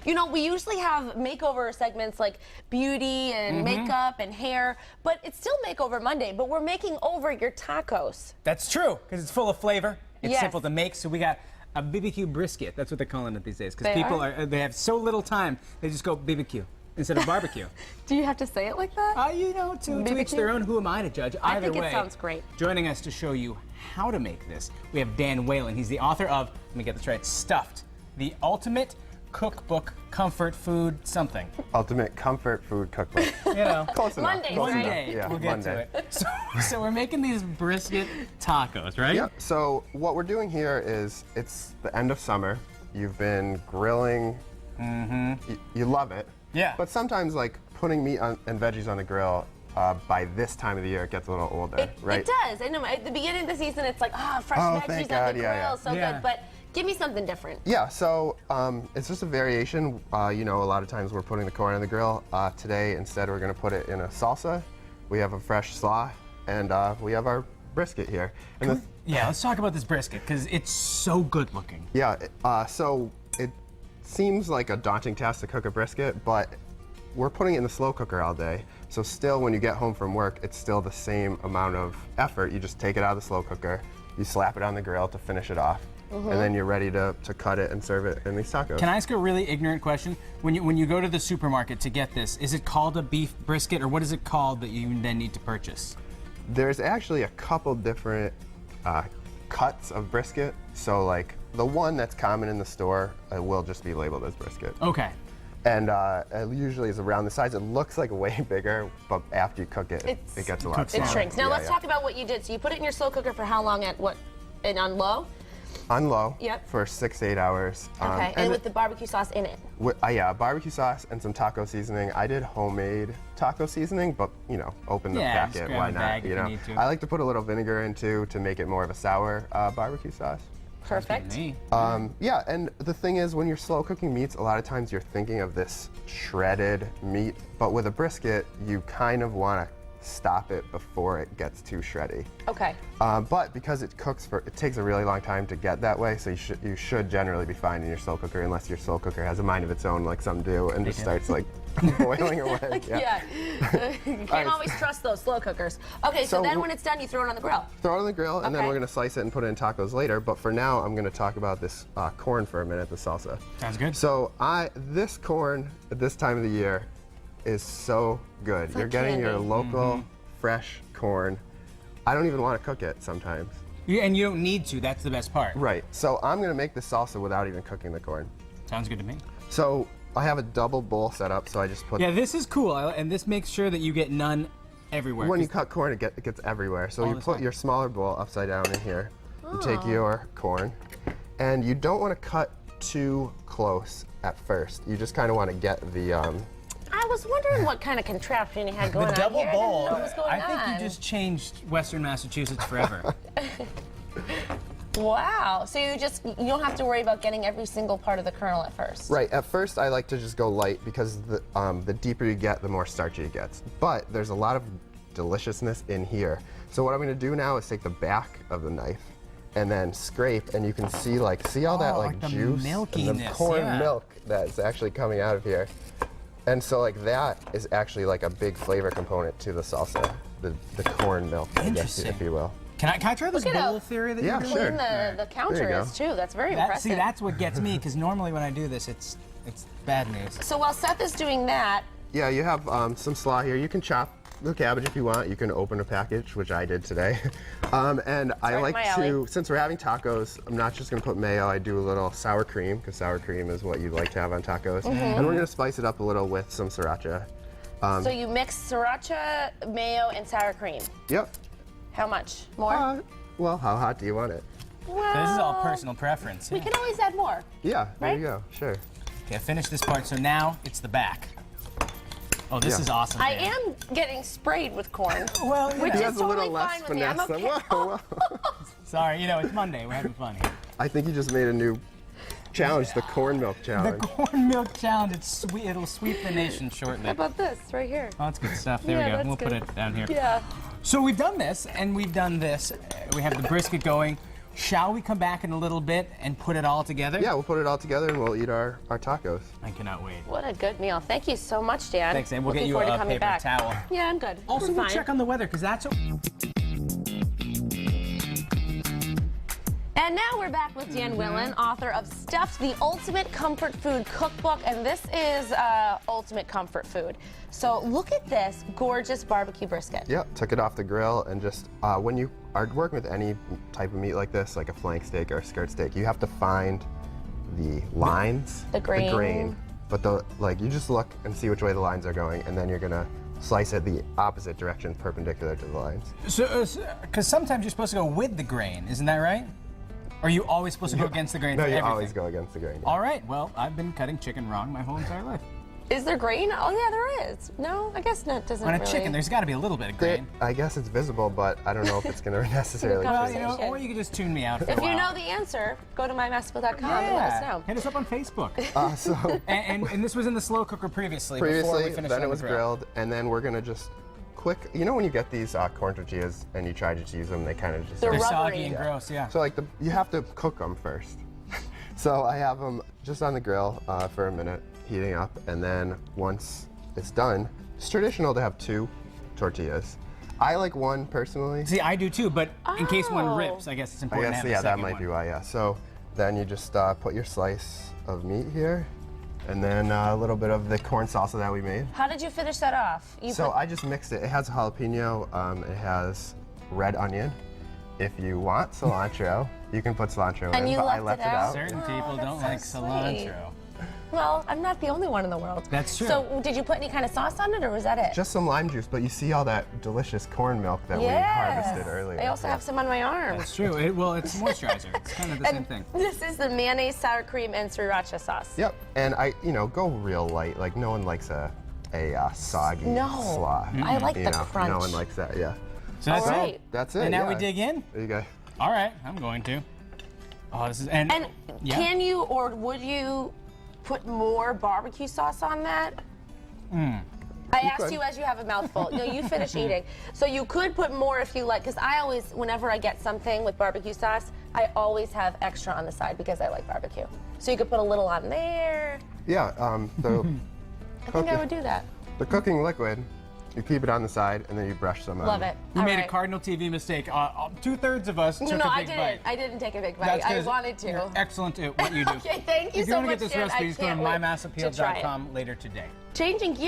You know, we usually have makeover segments like beauty and makeup and hair, but it's still Makeover Monday, but we're making over your tacos. That's true, because it's full of flavor. It's Yes. simple to make, so we got a BBQ brisket. That's what they're calling it these days, because people they have so little time, they just go BBQ instead of barbecue. Do you have to say it like that? You know, to each their own. Who am I to judge? I Either think way, it sounds great. Joining us to show you how to make this, we have Dan Whalen. He's the author of, let me get this right, Stuffed, the ultimate cookbook comfort food something. Ultimate comfort food cookbook. You know, Close enough. Mondays, Close right? enough. Monday, Yeah, we'll get Monday. to it. So we're making these brisket tacos, right? Yep. So what we're doing here is, it's the end of summer. You've been grilling. You love it. Yeah. But sometimes, like, putting meat and veggies on the grill, by this time of the year, it gets a little older, right? It does. I know. At the beginning of the season, it's like, fresh Oh, veggies thank on God, the grill, yeah. so Yeah. good. But give me something different. Yeah, so it's just a variation. You know, a lot of times we're putting the corn on the grill. Today, instead, we're gonna put it in a salsa. We have a fresh slaw, and we have our brisket here. And Yeah, let's talk about this brisket, because it's so good looking. yeah, so it seems like a daunting task to cook a brisket, but we're putting it in the slow cooker all day. So still, when you get home from work, it's still the same amount of effort. You just take it out of the slow cooker, you slap it on the grill to finish it off, and then you're ready to cut it and serve it in these tacos. Can I ask a really ignorant question? When you go to the supermarket to get this, is it called a beef brisket, or what is it called that you then need to purchase? There's actually a couple different cuts of brisket. So like the one that's common in the store will just be labeled as brisket. Okay. And it usually is around the size. It looks like way bigger, but after you cook it, it gets a lot cooks smaller. It shrinks. Now Yeah, let's yeah. talk about what you did. So you put it in your slow cooker for how long at what? And on low? On low Yep. for 6 to 8 hours. Okay. And with the barbecue sauce in it. Yeah, barbecue sauce and some taco seasoning. I did homemade taco seasoning, but you know, open the Yeah, just packet. grab Why a not? bag if You you know, need to. I like to put a little vinegar in too to make it more of a sour barbecue sauce. Perfect. Me. Yeah, and the thing is, when you're slow cooking meats, a lot of times you're thinking of this shredded meat, but with a brisket, you kind of want to stop it before it gets too shreddy. Okay. But because it takes a really long time to get that way, so you should generally be fine in your slow cooker, unless your slow cooker has a mind of its own, like some do, and just starts like boiling away. Yeah. You can't always trust those slow cookers. Okay, so then when it's done, you throw it on the grill. Throw it on the grill, and then Okay. we're gonna slice it and put it in tacos later. But for now, I'm gonna talk about this corn for a minute, the salsa. Sounds good. So this corn at this time of the year is so good. You're like getting your candy. local fresh corn. I don't even want to cook it sometimes. And you don't need to. That's the best part. Right. So I'm gonna make the salsa without even cooking the corn. Sounds good to me. So I have a double bowl set up, so I just put. Yeah, this is cool, and this makes sure that you get none everywhere. When you cut corn, it gets everywhere. So All you the put time. your smaller bowl upside down in here. You take your corn, and you don't want to cut too close at first. You just kind of want to get the. I was wondering what kind of contraption you had going the on double here. bowl. I didn't know what was going I think on. you just changed Western Massachusetts forever. Wow. So you don't have to worry about getting every single part of the kernel at first. Right. At first, I like to just go light because the deeper you get, the more starchy it gets. But there's a lot of deliciousness in here. So what I'm going to do now is take the back of the knife and then scrape, and you can see all that like the juice and the milkiness, corn yeah. milk that's actually coming out of here. And so that is actually like a big flavor component to the salsa, the corn milk, I guess, Interesting. if you will. Can I try this Look at bowl how theory that Yeah, you're doing? sure. Clean the counter There you is too. That's very That, impressive. see, that's what gets me, because normally when I do this, it's bad news. So while Seth is doing that, Yeah, you have some slaw here. You can chop the cabbage if you want. You can open a package, which I did today. And I right like up my to, alley. since we're having tacos, I'm not just gonna put mayo. I do a little sour cream, because sour cream is what you like to have on tacos. And we're gonna spice it up a little with some sriracha. so you mix sriracha, mayo, and sour cream. Yep. How much? More? Well, how hot do you want it? Well, This is all personal preference. We Yeah. can always add more. Yeah, there Right? you go. Sure. Okay, finish this part. So now it's the back. Oh, this Yeah. is awesome. I Dan. am getting sprayed with corn. Well, you Which know. He is has a little totally less fine with me. I'm finesse. okay. Whoa, whoa. Sorry, it's Monday. We're having fun here. I think you just made a new challenge, the corn milk The challenge. corn milk challenge. It's sweet. It'll sweep the nation shortly. How about this right here? Oh, that's good stuff. There Yeah, we go. that's We'll put good. it down here. Yeah. So we've done this, and we've done this. We have the brisket going. Shall we come back in a little bit and put it all together? Yeah, we'll put it all together and we'll eat our tacos. I cannot wait. What a good meal. Thank you so much, Dan. Thanks, and we'll Looking get you forward to a coming paper back. towel. Yeah, I'm good. Also, I'm we'll fine. check on the weather, because that's... And now we're back with Dan Whalen, author of Stuffed, the Ultimate Comfort Food Cookbook, and this is ultimate comfort food. So look at this gorgeous barbecue brisket. Yep, took it off the grill and just, when you are working with any type of meat like this, like a flank steak or a skirt steak, you have to find the lines. The grain. But you just look and see which way the lines are going, and then you're gonna slice it the opposite direction, perpendicular to the lines. So, because sometimes you're supposed to go with the grain, isn't that right? Or are you always supposed to go against the grain No, for you everything? always go against the grain. All right, well, I've been cutting chicken wrong my whole entire life. Is there grain? Oh yeah, there is. No, I guess not. Doesn't On a really. chicken, there's got to be a little bit of grain. I guess it's visible, but I don't know if it's gonna necessarily Well, change. you know, Or you could just tune me out for a If while. you know the answer, go to mymasterful.com and let us know. Hit us up on Facebook. So and this was in the slow cooker previously before we previously, finished then on it was the grill. grilled, and then we're gonna just quick. You know when you get these corn tortillas and you try to use them, they kind of just. They're They're rubbery. soggy and gross, yeah. So you have to cook them first. So I have them just on the grill for a minute, heating up, and then once it's done, it's traditional to have 2 tortillas. I like one personally. See, I do too, but in case one Oh. rips, I guess it's I important guess to have yeah, a that second might one. be why. Yeah. So then you just put your slice of meat here, and then a little bit of the corn salsa that we made. How did you finish that off? You So put- I just mixed it. It has jalapeno. It has red onion. If you want cilantro, you can put cilantro And in, you but I left left it it out? out. Certain Oh, people that's don't so like sweet. cilantro. Well, I'm not the only one in the world. That's true. So did you put any kind of sauce on it, or was that it? Just some lime juice, but you see all that delicious corn milk that we Yes. harvested earlier. I also Yeah. have some on my arm. It's true. It's moisturizer. It's kind of the same And thing. this is the mayonnaise, sour cream, and sriracha sauce. Yep, and go real light. Like no one likes a soggy No. slaw. I like You the know, crunch. No one likes that. Yeah. So that's All it. right. That's it. And now we yeah. dig in? There you go. All right, I'm going to. Oh, this is and yeah. Can you or would you put more barbecue sauce on that? I asked could. you as you have a mouthful. No, you finish eating. So you could put more if you like, because I always, whenever I get something with barbecue sauce, I always have extra on the side because I like barbecue. So you could put a little on there. Yeah. I think I would do that. The cooking liquid, you keep it on the side, and then you brush some. Love it. You All made a right. Cardinal TV mistake. 2/3 of us took No, a I big didn't. bite. I didn't take a big bite. That's I 'cause wanted to. You're excellent at what you do. Okay, thank you If you so want to much, get this Dan. recipe, I just go to can't wait to try it. mymassappeal.com later today. Changing gears.